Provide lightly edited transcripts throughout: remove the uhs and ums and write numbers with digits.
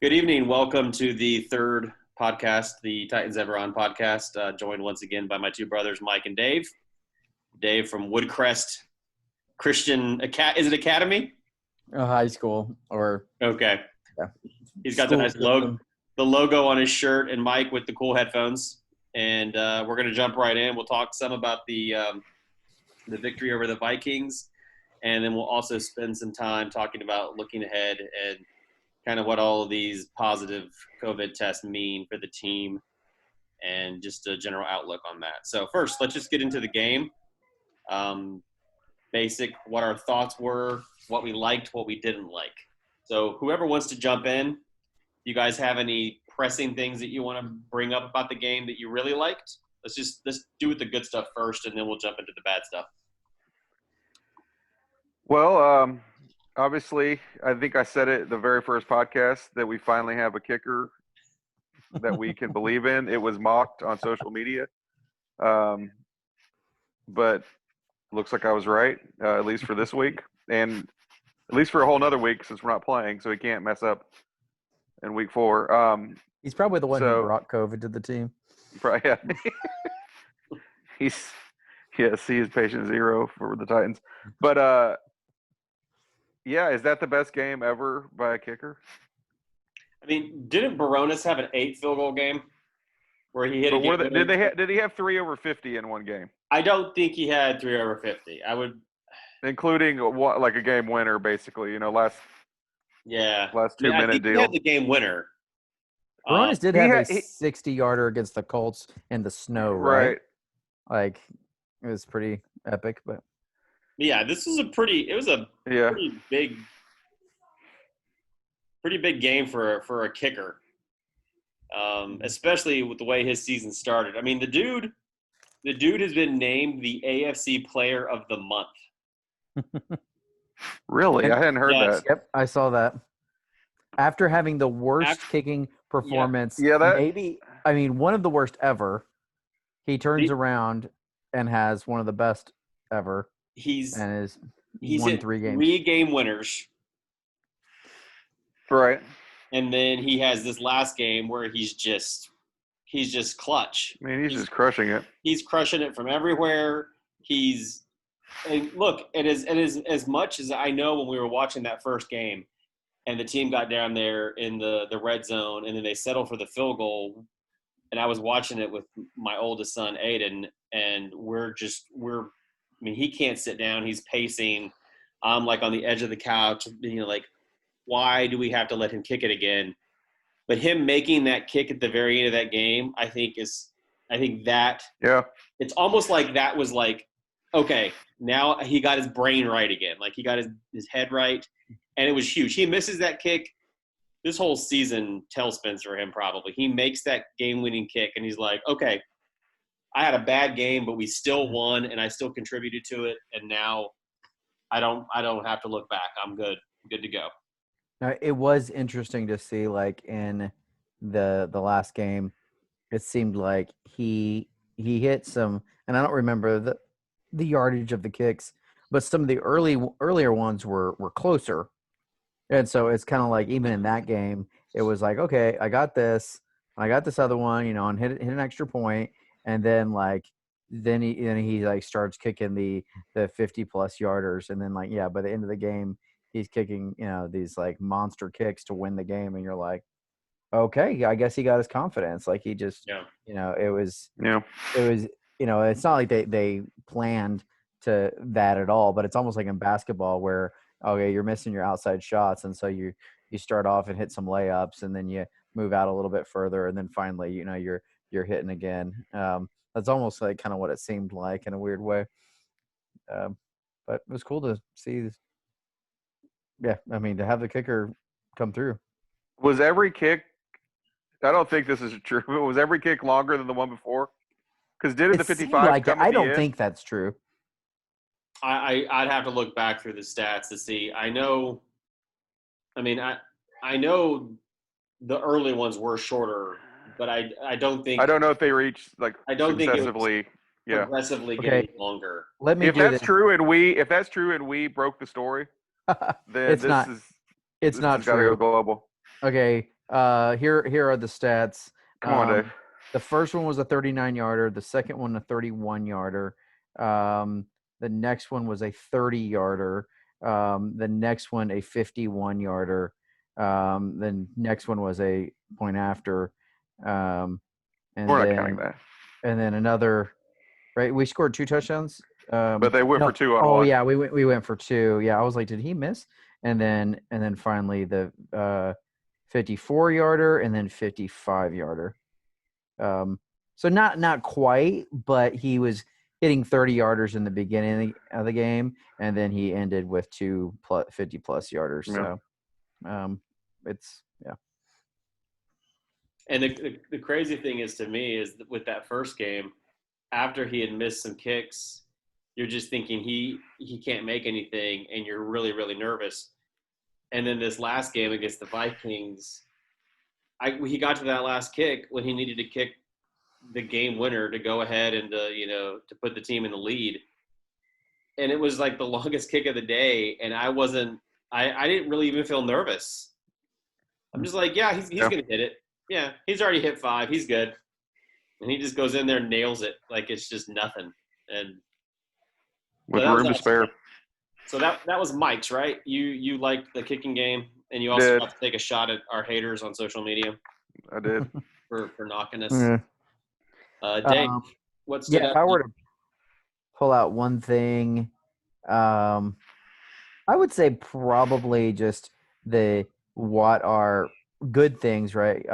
Good evening. Welcome to the third podcast, the Titans Ever On podcast. Joined once again by my two brothers, Mike and Dave. Dave from Woodcrest Christian Is it Academy? High school or Okay. Yeah. He's got the nice logo on his shirt, and Mike with the cool headphones. And we're going to jump right in. We'll talk some about the victory over the Vikings, and then we'll also spend some time talking about looking ahead and kind of what all of these positive COVID tests mean for the team and just a general outlook on that. So first, let's just get into the game. Basic, what our thoughts were, what we liked, what we didn't like. So whoever wants to jump in, you guys have any pressing things that you want to bring up about the game that you really liked? Let's do with the good stuff first, and then we'll jump into the bad stuff. Well, obviously, I think I said it the very first podcast that we finally have a kicker that we can believe in. It was mocked on social media, but looks like I was right, at least for this week, and at least for a whole nother week since we're not playing, so he can't mess up in week 4. He's probably the one who brought COVID to the team. Yeah. He is patient zero for the Titans. But, yeah, is that the best game ever by a kicker? I mean, didn't Baronis have an 8 field goal game where he hit a game? Did he have 3 over 50 in one game? I don't think he had 3 over 50. Including like a game winner, basically. Last 2-minute deal. He had the game winner. Baronis did have a 60-yarder against the Colts in the snow, right? Like, it was pretty epic, but yeah, this was pretty big game for a kicker, especially with the way his season started. I mean, the dude has been named the AFC Player of the Month. Really? I hadn't heard that. Yep, I saw that. After having the worst kicking performance, one of the worst ever, he turns around and has one of the best ever. He's won 3 games. 3 game winners. Right. And then he has this last game where he's just clutch. I mean, he's just crushing it. He's crushing it from everywhere. As much as I know when we were watching that first game and the team got down there in the red zone and then they settled for the field goal, and I was watching it with my oldest son, Aiden, and he can't sit down. He's pacing. I'm like on the edge of the couch, like, why do we have to let him kick it again? But him making that kick at the very end of that game, I think that it's almost like that was like, okay, now he got his brain right again. Like, he got his head right, and it was huge. He misses that kick. This whole season tailspins for him probably. He makes that game-winning kick, and he's like, okay, I had a bad game, but we still won, and I still contributed to it, and now I don't have to look back. I'm good. I'm good to go. Now, it was interesting to see, like, in the last game, it seemed like he hit some, and I don't remember the yardage of the kicks, but some of the earlier ones were closer. And so it's kind of like, even in that game, it was like, okay, I got this other one, and hit an extra point, and then he like starts kicking the 50+ yarders, and then by the end of the game, he's kicking these like monster kicks to win the game, and you're like, okay, I guess he got his confidence. Like, he just it was it's not like they planned to that at all, but it's almost like in basketball where, okay, you're missing your outside shots, and so you start off and hit some layups, and then you move out a little bit further, and then finally you're hitting again. That's almost like kind of what it seemed like in a weird way. But it was cool to see. Yeah, I mean, to have the kicker come through. Was every kick? I don't think this is true. But was every kick longer than the one before? Because didn't the 55? Like I don't think that's true. I'd have to look back through the stats to see. I know the early ones were shorter, but I don't think. I don't know if they reached like. I don't think successively. Progressively getting longer. Let me. If that's true, and we broke the story, then it's not true. Go global. Okay, Here are the stats. Come on, Dave. The first one was a 39-yarder. The second one a 31-yarder. The next one was a 30-yarder. The next one a 51-yarder. The next one was a point after. And We're not counting that. And then another. Right, we scored 2 touchdowns. But they went for 2 on Oh one. yeah, we went for 2. Yeah, I was like, did he miss? And then finally the 54-yarder and then 55-yarder. So not quite, but he was hitting 30-yarders in the beginning of the game, and then he ended with 2 50-plus yarders. Yeah. So, it's yeah. And the crazy thing is to me is that with that first game, after he had missed some kicks, you're just thinking he can't make anything, and you're really, really nervous. And then this last game against the Vikings, he got to that last kick when he needed to kick the game winner to go ahead and to put the team in the lead. And it was like the longest kick of the day, and I didn't really even feel nervous. I'm just like, yeah, he's gonna hit it. Yeah, he's already hit 5. He's good. And he just goes in there and nails it like it's just nothing. And with room to spare. So that was Mike's, right? You liked the kicking game, and you also got to take a shot at our haters on social media. I did. for knocking us. Yeah. Dave, what's if I were to pull out one thing, I would say probably just what are good things, right?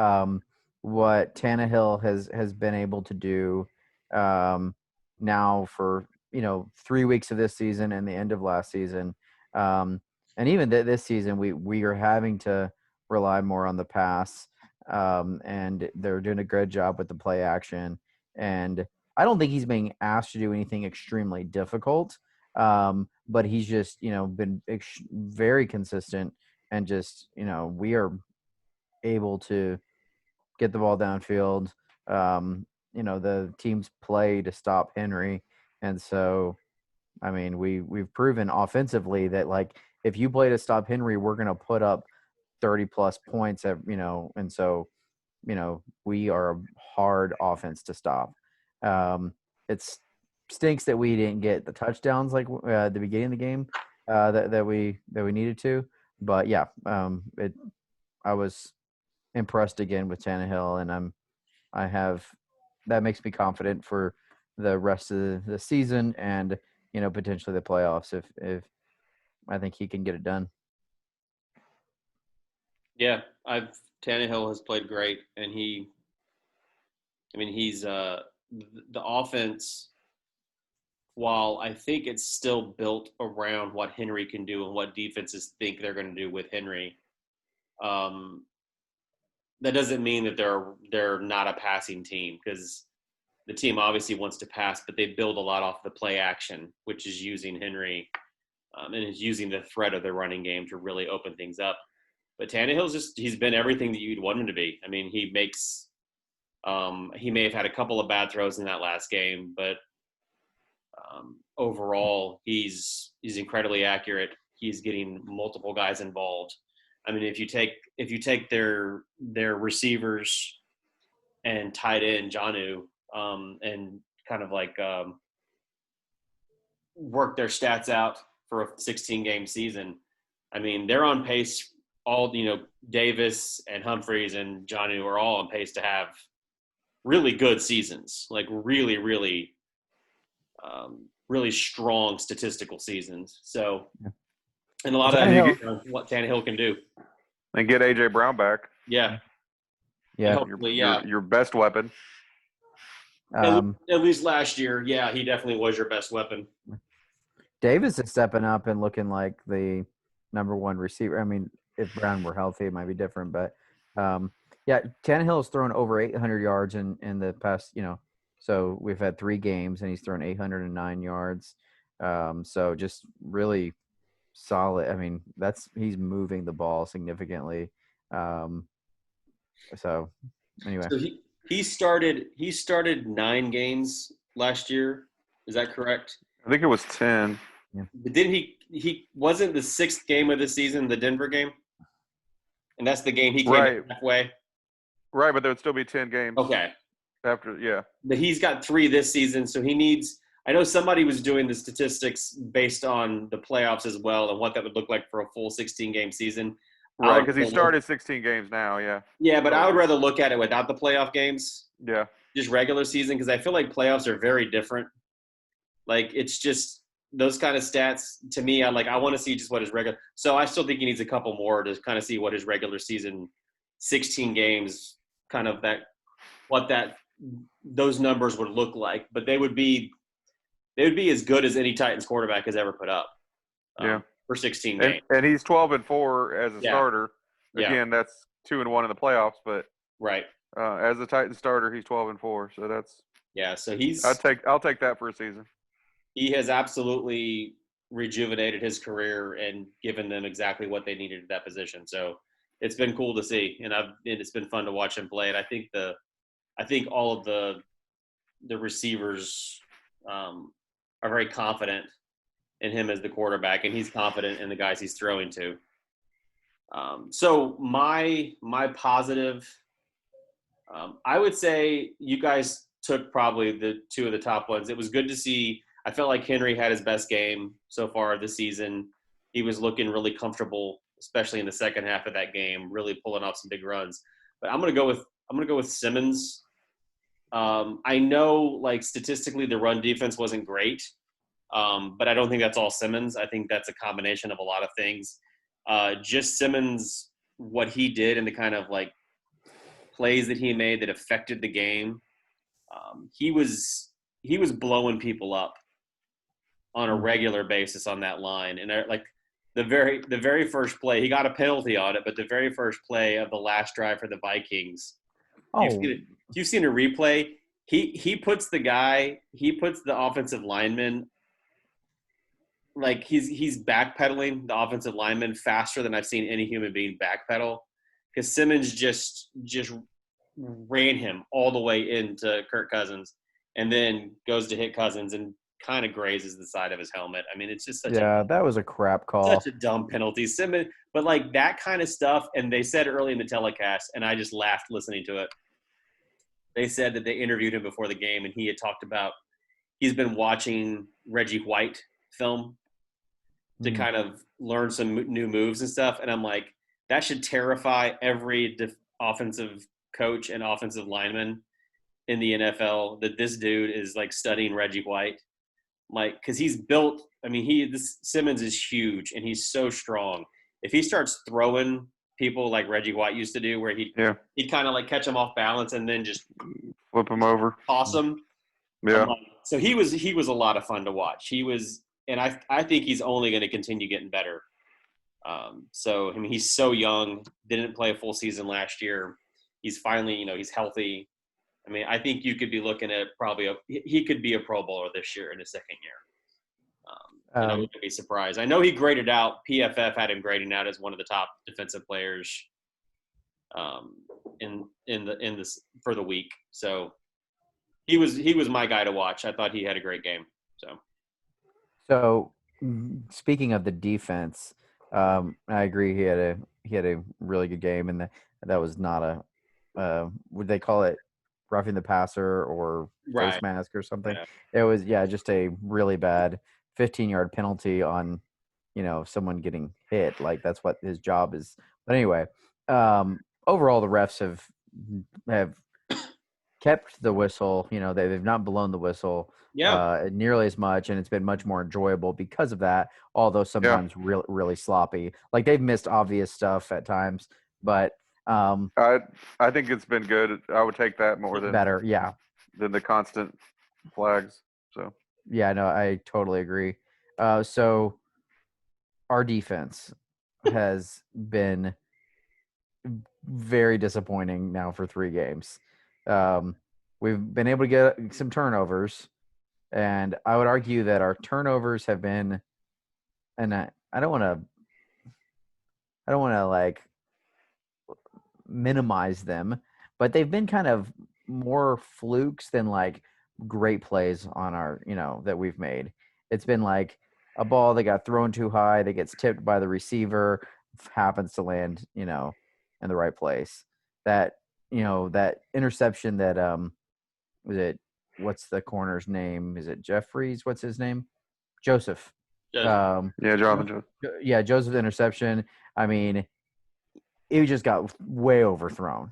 What Tannehill has been able to do now for 3 weeks of this season and the end of last season, and even this season we are having to rely more on the pass, and they're doing a good job with the play action. And I don't think he's being asked to do anything extremely difficult, but he's just been very consistent, and just we are able to get the ball downfield. The teams play to stop Henry, and so I mean we've proven offensively that, like, if you play to stop Henry, we're going to put up 30 plus points and so we are a hard offense to stop. It stinks that we didn't get the touchdowns like at the beginning of the game that we needed to, but yeah, I was impressed again with Tannehill, and that makes me confident for the rest of the season and potentially the playoffs if I think he can get it done. Yeah, Tannehill has played great, and he's the offense. While I think it's still built around what Henry can do and what defenses think they're going to do with Henry, that doesn't mean that they're not a passing team, because the team obviously wants to pass, but they build a lot off the play action, which is using Henry and is using the threat of the running game to really open things up. But Tannehill's he's been everything that you'd want him to be. I mean, he may have had a couple of bad throws in that last game, but overall, he's incredibly accurate. He's getting multiple guys involved. I mean, if you take their receivers and tight end Jonnu and kind of like work their stats out for a 16-game season, I mean, they're on pace. All Davis and Humphreys and Jonnu are all on pace to have really good seasons, like really, really, really strong statistical seasons. So, and a lot of what Tannehill can do. And get AJ Brown back. Yeah. Yeah. Hopefully, your best weapon. At least last year, yeah, he definitely was your best weapon. Davis is stepping up and looking like the number one receiver. I mean, if Brown were healthy, it might be different. But, yeah, Tannehill has thrown over 800 yards in the past, so we've had 3 games, and he's thrown 809 yards. So just really solid. I mean, he's moving the ball significantly. So anyway. So he started 9 games last year. Is that correct? I think it was 10. Yeah. But didn't he wasn't the 6th game of the season the Denver game? And that's the game he came Right. in halfway. Right, but there would still be 10 games Okay. after. Yeah. But he's got 3 this season, so he needs – I know somebody was doing the statistics based on the playoffs as well and what that would look like for a full 16-game season. Right, because he started 16 games now, yeah. Yeah, but I would rather look at it without the playoff games. Yeah. Just regular season, because I feel like playoffs are very different. Like, it's just those kind of stats to me. I want to see just what his regular. So I still think he needs a couple more to kind of see what his regular season, 16 games, kind of those numbers would look like. But they would be as good as any Titans quarterback has ever put up. For 16 games. And he's 12-4 as a starter. Again, that's 2-1 in the playoffs, but right. As a Titan starter, he's 12-4. So that's So he's. I'll take that for a season. He has absolutely rejuvenated his career and given them exactly what they needed at that position. So it's been cool to see, and it's been fun to watch him play. And I think all of the receivers are very confident in him as the quarterback, and he's confident in the guys he's throwing to. So my positive, I would say you guys took probably the 2 of the top ones. It was good to see. I felt like Henry had his best game so far this season. He was looking really comfortable, especially in the second half of that game, really pulling off some big runs. But I'm gonna go with Simmons. I know, like, statistically, the run defense wasn't great, but I don't think that's all Simmons. I think that's a combination of a lot of things. Just Simmons, what he did and the kind of like plays that he made that affected the game. He was blowing people up on a regular basis on that line. And like the very first play, he got a penalty on it, but the very first play of the last drive for the Vikings, you've seen a replay. He puts the offensive lineman, like he's backpedaling the offensive lineman faster than I've seen any human being backpedal, because Simmons just ran him all the way into Kirk Cousins and then goes to hit Cousins and kind of grazes the side of his helmet. I mean, it's just that was a crap call. Such a dumb penalty. Simmons, but like that kind of stuff, and they said early in the telecast, and I just laughed listening to it. They said that they interviewed him before the game, and he had talked about he's been watching Reggie White film to kind of learn some new moves and stuff. And I'm like, that should terrify every offensive coach and offensive lineman in the NFL, that this dude is like studying Reggie White. Like, cause he's built, I mean, this Simmons is huge and he's so strong. If he starts throwing people like Reggie White used to do, where he'd kind of like catch them off balance and then just flip them over, toss them. Yeah. So he was a lot of fun to watch. He was, and I think he's only going to continue getting better. So, I mean, he's so young, didn't play a full season last year. He's finally, he's healthy. I mean, I think you could be looking at he could be a Pro Bowler this year in his second year. And I wouldn't be surprised. I know he graded out, PFF had him grading out as one of the top defensive players for the week. So he was my guy to watch. I thought he had a great game. So speaking of the defense, I agree. He had a really good game, and that was not would they call it roughing the passer or face mask or something? Yeah. It was just a really bad 15-yard penalty on someone getting hit. Like, that's what his job is. But anyway, overall the refs have kept the whistle. They've not blown the whistle nearly as much, and it's been much more enjoyable because of that, although sometimes really sloppy. Like, they've missed obvious stuff at times, but I think it's been good. I would take that more than the constant flags. So no, I totally agree. So our defense has been very disappointing now for 3 games. We've been able to get some turnovers, and I would argue that our turnovers have been, and I don't want to like minimize them, but they've been kind of more flukes than like great plays on our, that we've made. It's been like a ball that got thrown too high, that gets tipped by the receiver, happens to land, in the right place. That that interception that was it? What's the corner's name? Is it Jeffries? What's his name? Joseph. Um, Yeah, Jonathan Jones. yeah, Joseph's interception. I mean, it just got way overthrown,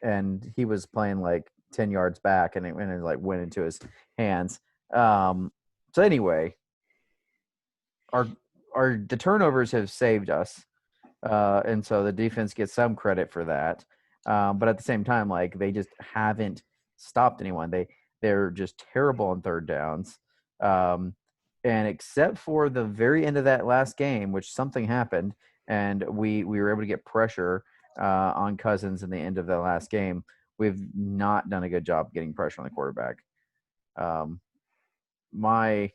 and he was playing like 10 yards back, and it like went into his hands. So anyway, the turnovers have saved us, and so the defense gets some credit for that. But at the same time, like they just haven't stopped anyone. They're just terrible on third downs. And except for the very end of that last game, which something happened, and we were able to get pressure on Cousins in the end of the last game, we've not done a good job getting pressure on the quarterback. My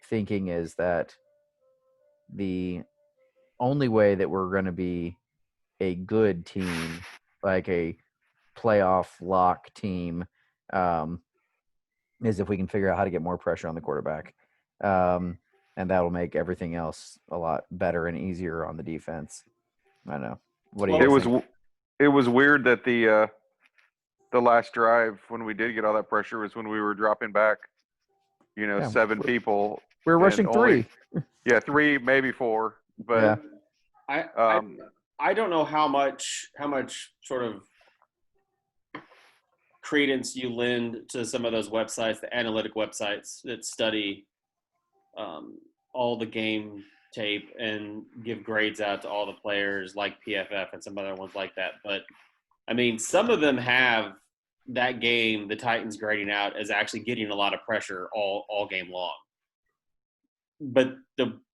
thinking is that the only way that we're going to be a good team, like a playoff lock team, is if we can figure out how to get more pressure on the quarterback. And that'll make everything else a lot better and easier on the defense. I don't know. What do you guys think? It was weird that the last drive when we did get all that pressure was when we were dropping back, Yeah. 7 people. We were rushing only, 3. Yeah, 3, maybe 4. But yeah. I don't know how much sort of credence you lend to some of those websites, the analytic websites that study all the game tape and give grades out to all the players, like PFF and some other ones like that. But I mean, some of them have that game, the Titans grading out as actually getting a lot of pressure all game long. But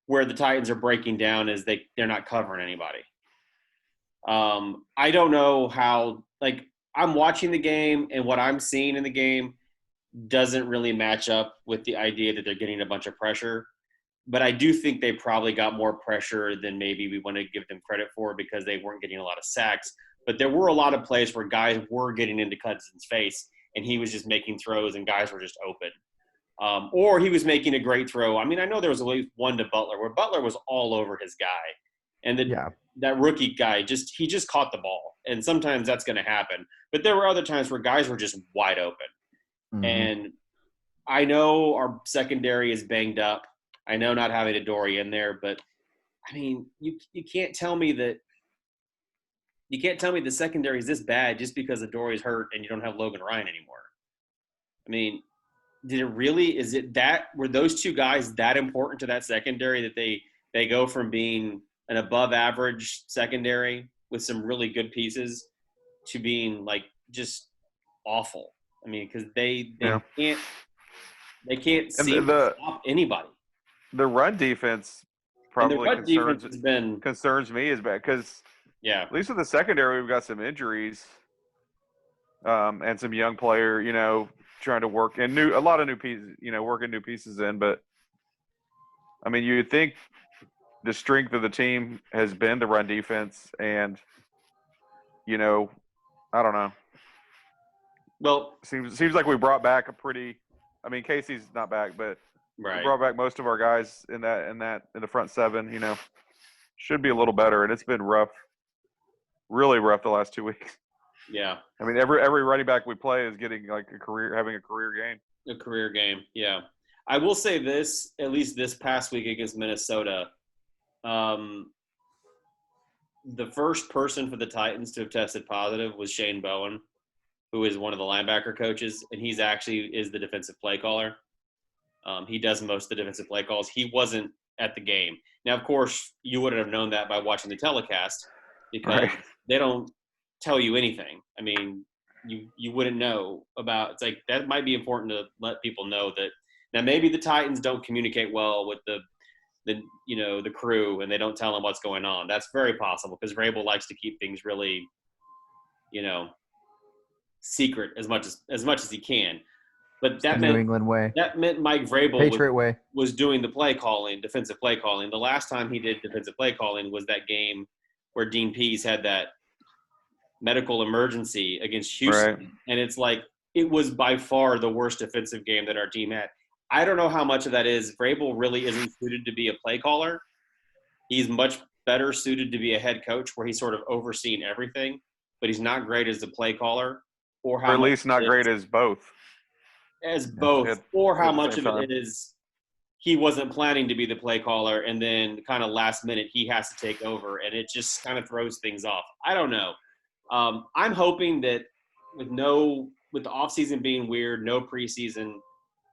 where the Titans are breaking down is they're not covering anybody. I don't know how, like, I'm watching the game, and what I'm seeing in the game doesn't really match up with the idea that they're getting a bunch of pressure. But I do think they probably got more pressure than maybe we want to give them credit for, because they weren't getting a lot of sacks. But there were a lot of plays where guys were getting into Cousins' face, and he was just making throws, and guys were just open. Or he was making a great throw. I mean, I know there was at least one to Butler where Butler was all over his guy. And that rookie guy, he just caught the ball. And sometimes that's going to happen. But there were other times where guys were just wide open. Mm-hmm. And I know our secondary is banged up. I know not having a Dory in there, but I mean, you can't tell me that the secondary is this bad just because the Dory's hurt and you don't have Logan Ryan anymore. I mean, were those two guys that important to that secondary that they go from being an above average secondary with some really good pieces to being like just awful? I mean, because they can't seem to stop anybody. The run defense probably concerns me as bad, because at least with the secondary we've got some injuries, and some young player, trying to work, and a lot of new pieces, working new pieces in. But I mean, you'd think the strength of the team has been the run defense, and I don't know. Well, seems like we brought back Casey's not back, but we brought back most of our guys in the front 7. Should be a little better, and it's been rough, really rough the last 2 weeks. Yeah. I mean, every running back we play is getting having a career game. A career game, yeah. I will say this, at least this past week against Minnesota, the first person for the Titans to have tested positive was Shane Bowen, who is one of the linebacker coaches, and he's actually is the defensive play caller. He does most of the defensive play calls. He wasn't at the game. Now, of course, you wouldn't have known that by watching the telecast, because they don't tell you anything. I mean, you wouldn't know about. It's like that might be important to let people know that. Now, maybe the Titans don't communicate well with the crew, and they don't tell them what's going on. That's very possible, because Vrabel likes to keep things really, secret as much as he can. But that meant New England way. That meant Mike Vrabel Patriot was doing the defensive play calling. The last time he did defensive play calling was that game where Dean Pease had that medical emergency against Houston. Right. And it's like, it was by far the worst defensive game that our team had. I don't know how much of that is Vrabel really isn't suited to be a play caller. He's much better suited to be a head coach where he's sort of overseeing everything, but he's not great as the play caller, or at least not great as both. Or how much of it is he wasn't planning to be the play caller, and then kind of last minute he has to take over, and it just kind of throws things off. I don't know. I'm hoping that with the offseason being weird, no preseason,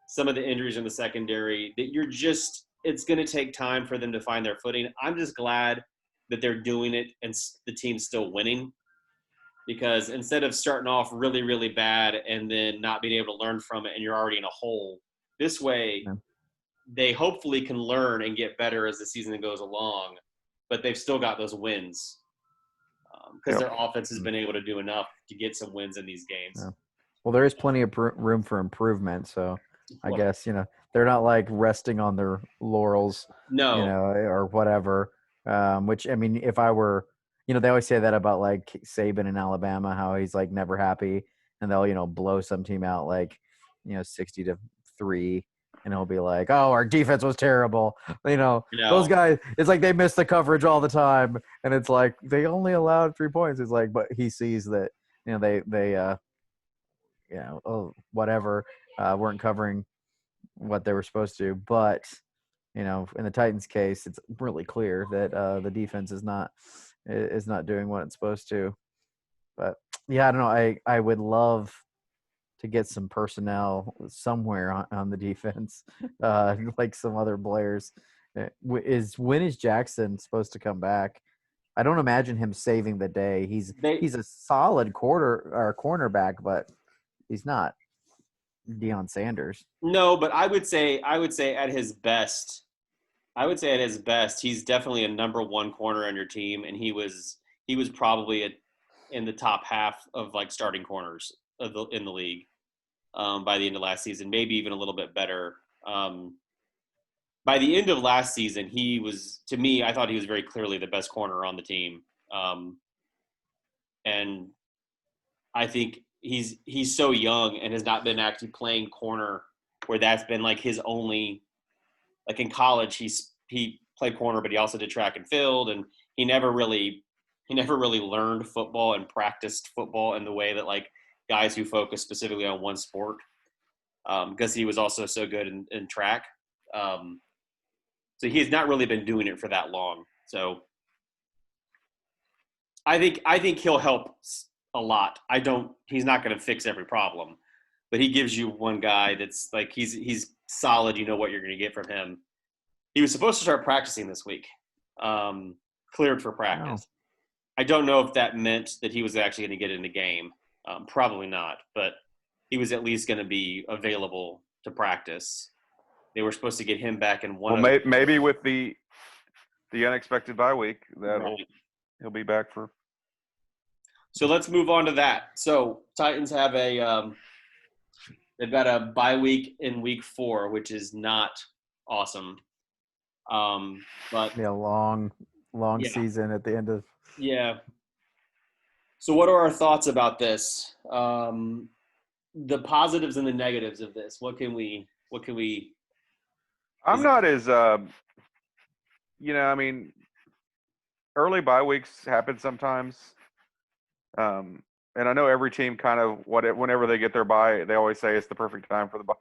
some of the injuries in the secondary, that it's going to take time for them to find their footing. I'm just glad that they're doing it and the team's still winning, because instead of starting off really, really bad and then not being able to learn from it and you're already in a hole, this way they hopefully can learn and get better as the season goes along, but they've still got those wins because their offense has been able to do enough to get some wins in these games. Yeah. Well, there is plenty of room for improvement, so I guess, they're not like resting on their laurels, or whatever. Which, I mean, if I were, they always say that about like Saban in Alabama, how he's like never happy, and they'll, blow some team out like, 60-3, and he'll be like, "Oh, our defense was terrible." Those guys, it's like they miss the coverage all the time, and it's like they only allowed 3 points. It's like, but he sees that, they whatever, weren't covering what they were supposed to. But in the Titans case, it's really clear that the defense is not doing what it's supposed to. But yeah, I don't know. I would love to get some personnel somewhere on the defense, like some other players. When is Jackson supposed to come back? I don't imagine him saving the day. He's a solid cornerback, but he's not Deion Sanders. No, but I would say at his best, he's definitely a number one corner on your team, and he was probably in the top half of like starting corners in the league by the end of last season, maybe even a little bit better. By the end of last season, he was, to me, I thought he was very clearly the best corner on the team, and I think he's so young and has not been actually playing corner, where that's been like his only, like in college he played corner, but he also did track and field, and he never really learned football and practiced football in the way that like guys who focus specifically on one sport, because he was also so good in track. So he's not really been doing it for that long. So I think he'll help a lot. He's not going to fix every problem, but he gives you one guy that's like, he's solid. You know what you're going to get from him. He was supposed to start practicing this week, cleared for practice. Wow. I don't know if that meant that he was actually going to get in the game. Probably not, but he was at least going to be available to practice. They were supposed to get him back in one. Well, maybe with the unexpected bye week, he'll be back for. So let's move on to that. So Titans have they've got a bye week in week 4, which is not awesome. But long season at the end of. Yeah. So what are our thoughts about this? The positives and the negatives of this. What can we? I'm not as, I mean, early bye weeks happen sometimes. And I know every team kind of, whenever they get their bye, they always say it's the perfect time for the bye.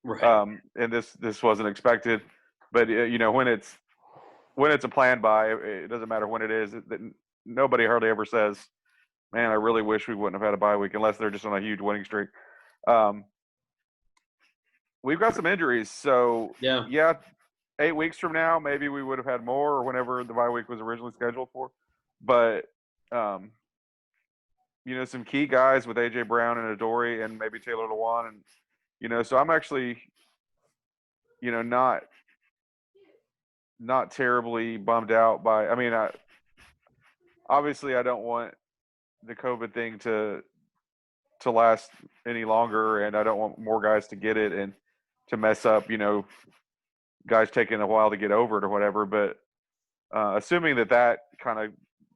Right. And this wasn't expected, but when it's a planned bye, it doesn't matter when it is. Nobody hardly ever says, "Man, I really wish we wouldn't have had a bye week," unless they're just on a huge winning streak. We've got some injuries, so yeah, 8 weeks from now, maybe we would have had more, or whenever the bye week was originally scheduled for. But some key guys with AJ Brown and Adoree, and maybe Taylor Lewan, and so I'm actually, not terribly bummed out by. I mean, obviously I don't want the COVID thing to last any longer, and I don't want more guys to get it and to mess up, guys taking a while to get over it or whatever. But assuming that kind of,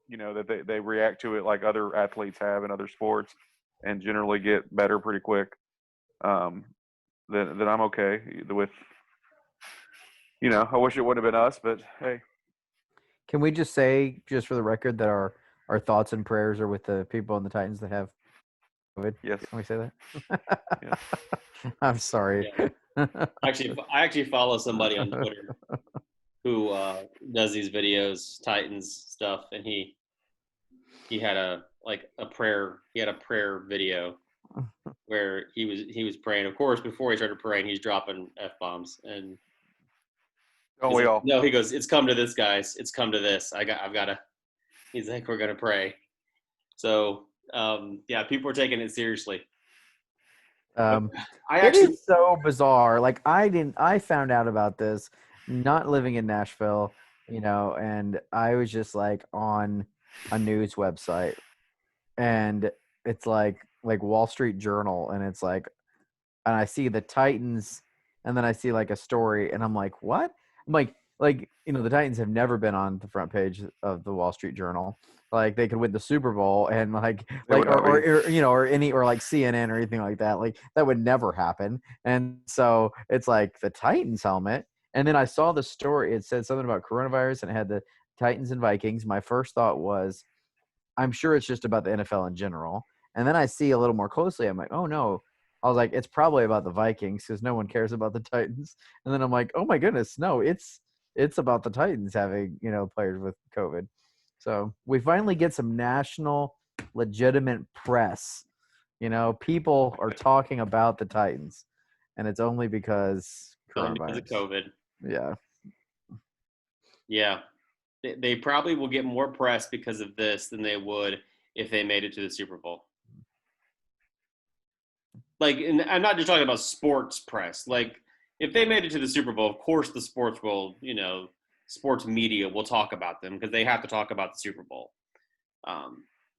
that they react to it like other athletes have in other sports and generally get better pretty quick, then I'm okay with, I wish it wouldn't have been us, but hey. Can we just say, just for the record, that our thoughts and prayers are with the people in the Titans that have COVID? Yes. Can we say that? Yes. I'm sorry. Yeah. I actually follow somebody on Twitter who does these videos, Titans stuff, and he had a prayer. He had a prayer video where he was praying. Of course, before he started praying, he's dropping F-bombs, and we all? No, he goes, "It's come to this, guys. It's come to this. I've got to." He's like, "We're gonna pray." So yeah, people are taking it seriously. It is so bizarre. Like I found out about this not living in Nashville, and I was just like on a news website, and it's like Wall Street Journal, and it's like, and I see the Titans, and then I see like a story, and I'm like, what? I'm like the Titans have never been on the front page of the Wall Street Journal. Like they could win the Super Bowl and or like CNN or anything like that. Like that would never happen. And so it's like the Titans helmet. And then I saw the story. It said something about coronavirus and it had the Titans and Vikings. My first thought was, I'm sure it's just about the NFL in general. And then I see a little more closely. I'm like, oh no. I was like, it's probably about the Vikings because no one cares about the Titans. And then I'm like, oh my goodness, no, it's about the Titans having, players with COVID. So we finally get some national legitimate press. People are talking about the Titans, and it's only because coronavirus. Because of COVID. Yeah. Yeah. They probably will get more press because of this than they would if they made it to the Super Bowl. Like, and I'm not just talking about sports press. Like, if they made it to the Super Bowl, of course the sports world, sports media will talk about them because they have to talk about the Super Bowl.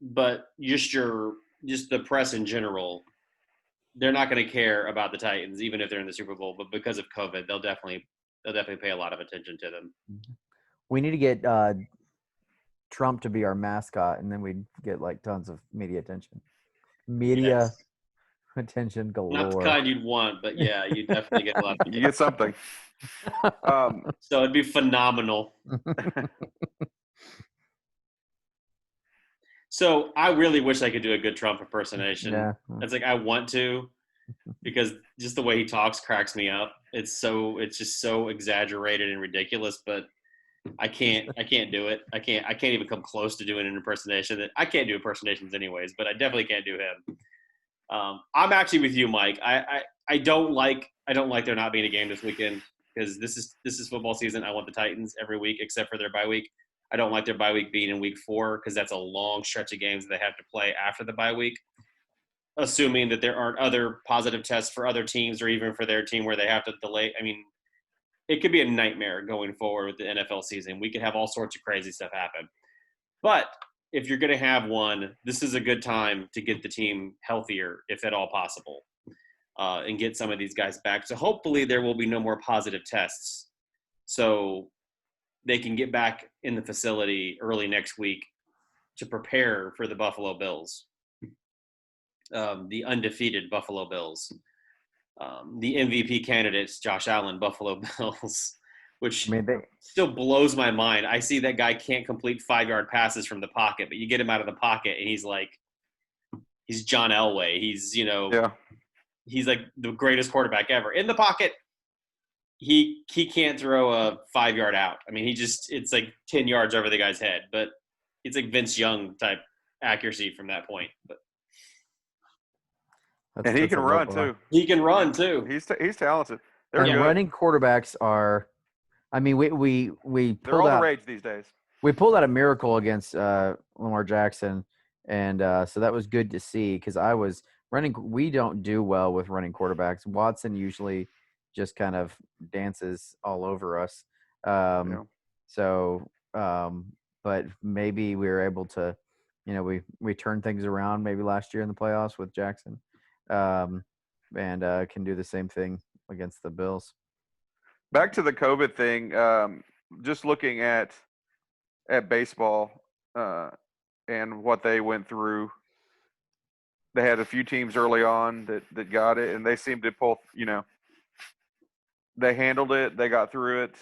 But just the press in general, they're not going to care about the Titans even if they're in the Super Bowl. But because of COVID, they'll definitely pay a lot of attention to them. We need to get Trump to be our mascot, and then we'd get like tons of media attention. Yes. Attention galore. Not the kind you'd want, but yeah, you definitely get a lot. You get something. So it'd be phenomenal. So I really wish I could do a good Trump impersonation. Yeah. It's like I want to, because just the way he talks cracks me up. It's just so exaggerated and ridiculous, but I can't do it. I can't even come close to doing an impersonation. I can't do impersonations anyways, but I definitely can't do him. I'm actually with you, Mike. I don't like there not being a game this weekend because this is football season. I want the Titans every week except for their bye week. I don't like their bye week being in week 4 because that's a long stretch of games that they have to play after the bye week, assuming that there aren't other positive tests for other teams or even for their team where they have to delay. I mean, it could be a nightmare going forward with the NFL season. We could have all sorts of crazy stuff happen. But if you're going to have one, this is a good time to get the team healthier, if at all possible, and get some of these guys back. So hopefully there will be no more positive tests so they can get back in the facility early next week to prepare for the Buffalo Bills, the undefeated Buffalo Bills, the MVP candidates, Josh Allen, Buffalo Bills, which still blows my mind. I see that guy can't complete 5-yard passes from the pocket, but you get him out of the pocket and he's John Elway. He's, he's like the greatest quarterback ever. In the pocket, he can't throw a 5-yard out. I mean, it's like 10 yards over the guy's head, but it's like Vince Young type accuracy from that point. But and he can run too. He can run too. He's talented. They're good. Running quarterbacks are. I mean, we pulled They're all out the rage these days. We pulled out a miracle against Lamar Jackson, and so that was good to see because I was running. We don't do well with running quarterbacks. Watson usually just kind of dances all over us. So, but maybe we were able to, we turned things around maybe last year in the playoffs with Jackson, and can do the same thing against the Bills. Back to the COVID thing, just looking at baseball and what they went through. They had a few teams early on that got it, and they seemed to pull, they handled it, they got through it,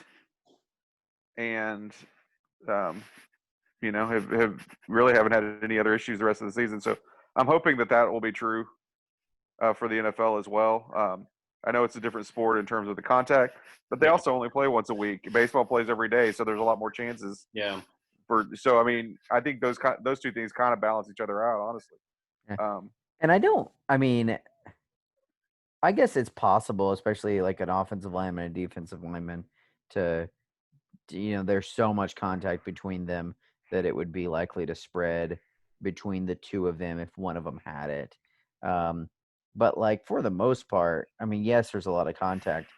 and have really haven't had any other issues the rest of the season. So I'm hoping that will be true for the NFL as well. I know it's a different sport in terms of the contact, but they also only play once a week. Baseball plays every day, so there's a lot more chances. Yeah. So I mean, I think those two things kind of balance each other out, honestly. Yeah. And I guess it's possible, especially like an offensive lineman and defensive lineman, to there's so much contact between them that it would be likely to spread between the two of them if one of them had it. But like for the most part, I mean, yes, there's a lot of contact,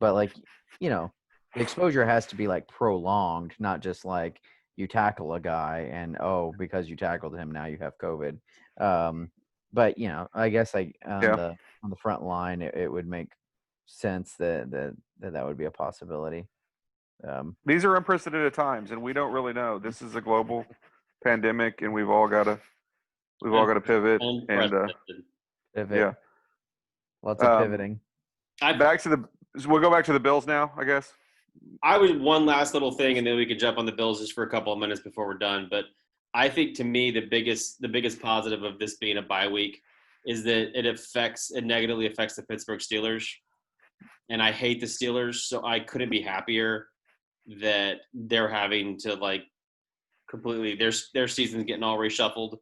but like, the exposure has to be like prolonged, not just like you tackle a guy and because you tackled him, now you have COVID. But I guess like on the front line, it would make sense that would be a possibility. These are unprecedented times, and we don't really know. This is a global pandemic, and we've all got to pivot and pivot. Yeah, lots of pivoting. We'll go back to the Bills now, I guess. I would one last little thing, and then we could jump on the Bills just for a couple of minutes before we're done. But I think to me the biggest positive of this being a bye week is that it negatively affects the Pittsburgh Steelers, and I hate the Steelers, so I couldn't be happier that they're having to like completely their season's getting all reshuffled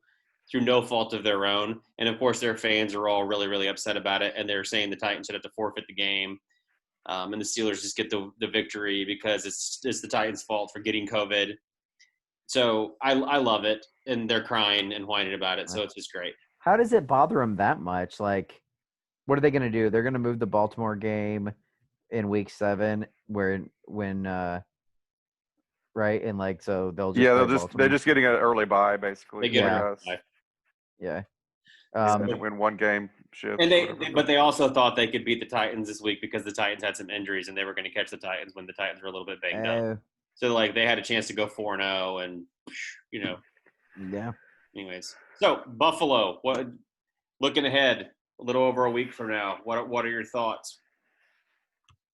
through no fault of their own, and of course their fans are all really, really upset about it, and they're saying the Titans should have to forfeit the game, and the Steelers just get the victory because it's the Titans' fault for getting COVID. So I love it, and they're crying and whining about it, so it's just great. How does it bother them that much? Like, what are they going to do? They're going to move the Baltimore game in week 7 when right, and like so they're just getting an early bye basically. They get win one game shift. And but they also thought they could beat the Titans this week because the Titans had some injuries and they were going to catch the Titans when the Titans were a little bit banged up. So like they had a chance to go 4-0 and Yeah. Anyways, so Buffalo, looking ahead a little over a week from now, what are your thoughts?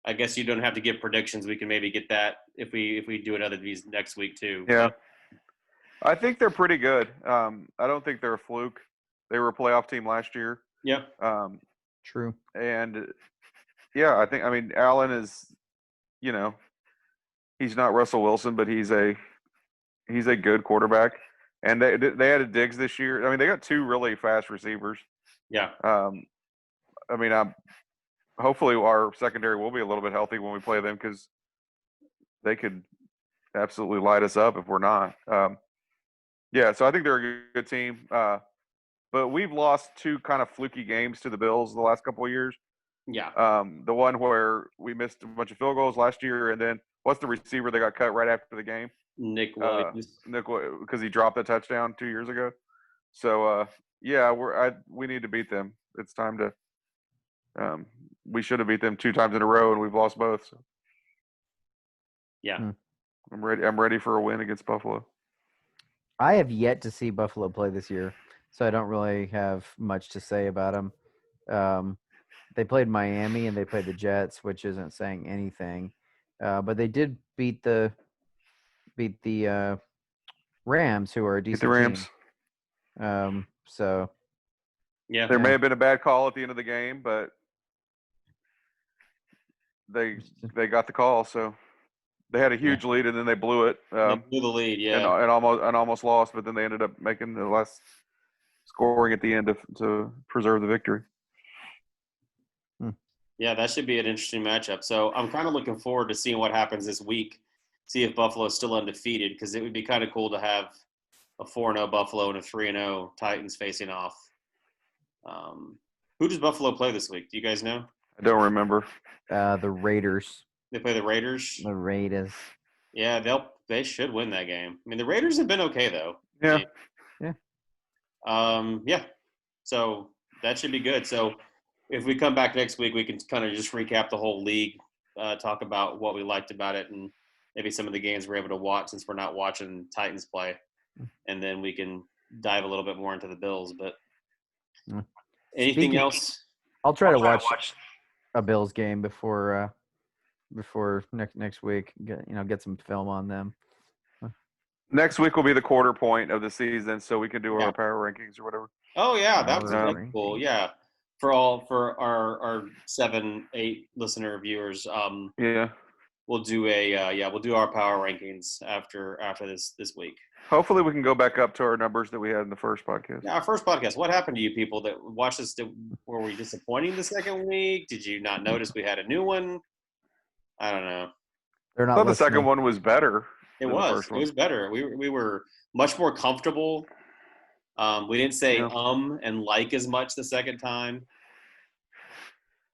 I guess you don't have to give predictions. We can maybe get that if we do another of these next week too. Yeah. I think they're pretty good. I don't think they're a fluke. They were a playoff team last year. Yep. True. And I mean, Allen is, he's not Russell Wilson, but he's a good quarterback. And they added Diggs this year. I mean, they got 2 really fast receivers. Yeah. I mean, hopefully our secondary will be a little bit healthy when we play them because they could absolutely light us up if we're not. So I think they're a good team. But we've lost 2 kind of fluky games to the Bills the last couple of years. Yeah. The one where we missed a bunch of field goals last year, and then what's the receiver that got cut right after the game? Nick Williams. Because he dropped a touchdown 2 years ago. So we need to beat them. It's time to. We should have beat them 2 times in a row, and we've lost both. So. Yeah. I'm ready for a win against Buffalo. I have yet to see Buffalo play this year, so I don't really have much to say about them. They played Miami and they played the Jets, which isn't saying anything. But they did beat the Rams, who are a decent team. So there may have been a bad call at the end of the game, but they got the call. So they had a huge lead and then they blew it. They blew the lead, and almost lost, but then they ended up making the last scoring at the end to preserve the victory. Yeah, that should be an interesting matchup. So I'm kind of looking forward to seeing what happens this week. See if Buffalo is still undefeated, because it would be kind of cool to have a 4-0 Buffalo and a 3-0 Titans facing off. Who does Buffalo play this week? Do you guys know? I don't remember. The Raiders. They play the Raiders? The Raiders. Yeah, they should win that game. I mean, the Raiders have been okay, though. Yeah. So that should be good. So if we come back next week, we can kind of just recap the whole league, talk about what we liked about it, and maybe some of the games we're able to watch since we're not watching Titans play. And then we can dive a little bit more into the Bills. But anything else? I'll try to watch a Bills game before next week. Get some film on them. Next week will be the quarter point of the season, so we can do our power rankings or whatever. Oh yeah, that's cool. Yeah, for our 7-8 listener viewers. We'll do we'll do our power rankings after this week. Hopefully, we can go back up to our numbers that we had in the first podcast. Yeah, our first podcast. What happened to you people that watched us? Were we disappointing the second week? Did you not notice we had a new one? I don't know. They're not. I thought the second one was better. It was. It was better. We were much more comfortable. We didn't say and like as much the second time.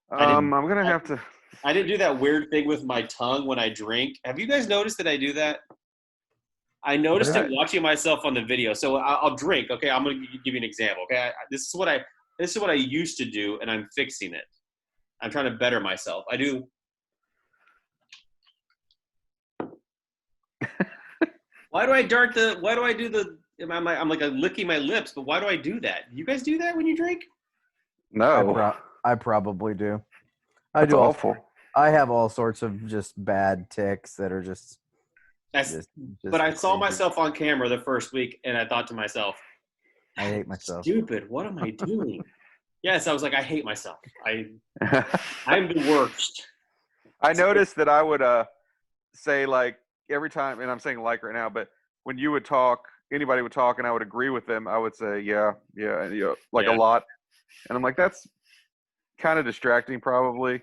I'm gonna have to. I didn't do that weird thing with my tongue when I drink. Have you guys noticed that I do that? I noticed it watching myself on the video. So I'll drink. Okay, I'm gonna give you an example. Okay, this is what I used to do, and I'm fixing it. I'm trying to better myself. I do. Why do I do the? I'm like licking my lips, but why do I do that? You guys do that when you drink? No, I probably do. That's awful. I have all sorts of just bad tics that are just but I saw myself on camera the first week, and I thought to myself, I hate myself. Stupid. What am I doing? Yes, I was like, I hate myself. I'm the worst. I noticed that I would say like every time, and I'm saying like right now, but when you would talk, anybody would talk, and I would agree with them, I would say yeah, like a lot, and I'm like, that's kind of distracting, probably.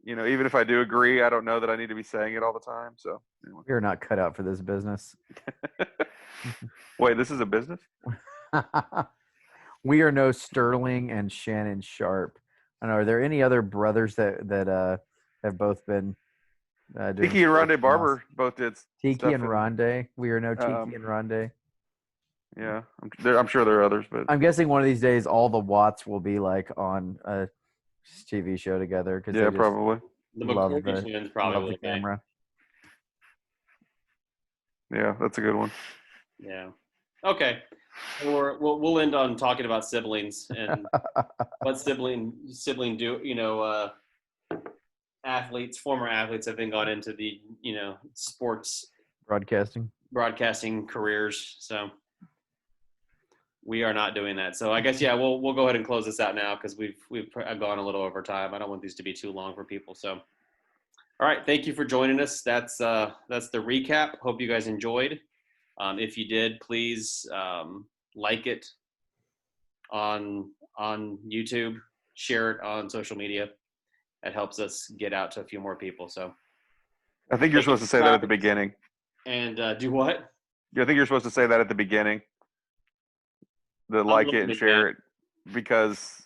Even if I do agree, I don't know that I need to be saying it all the time. So anyway. You're not cut out for this business. Wait, this is a business? We are no Sterling and Shannon Sharp. I don't know. Are there any other brothers that have both been Tiki and Rondé Barber both did. Tiki and Rondé. We are no Tiki and Rondé. Yeah, I'm sure there are others, but I'm guessing one of these days all the Watts will be like on a TV show together. Yeah, probably. The McCormick probably love the camera. Yeah, that's a good one. Yeah. Okay. We'll end on talking about siblings and what sibling do. Former athletes have been gone into the sports broadcasting careers. So we are not doing that. So I guess we'll go ahead and close this out now because we've gone a little over time. I don't want these to be too long for people. So all right, thank you for joining us. That's the recap. Hope you guys enjoyed. If you did, please like it on YouTube, share it on social media. That helps us get out to a few more people. So I think you're supposed to say that at the beginning. And do what? I think you're supposed to say that at the beginning. Like it and share it because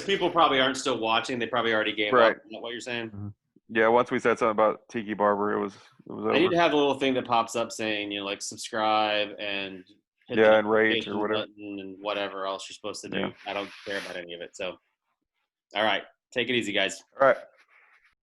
people probably aren't still watching. They probably already gave up. Is that what you're saying? Mm-hmm. Yeah, once we said something about Tiki Barber, it was over. I need to have a little thing that pops up saying, like subscribe and hit and rate or whatever and whatever else you're supposed to do. Yeah. I don't care about any of it. So, all right, take it easy, guys. All right.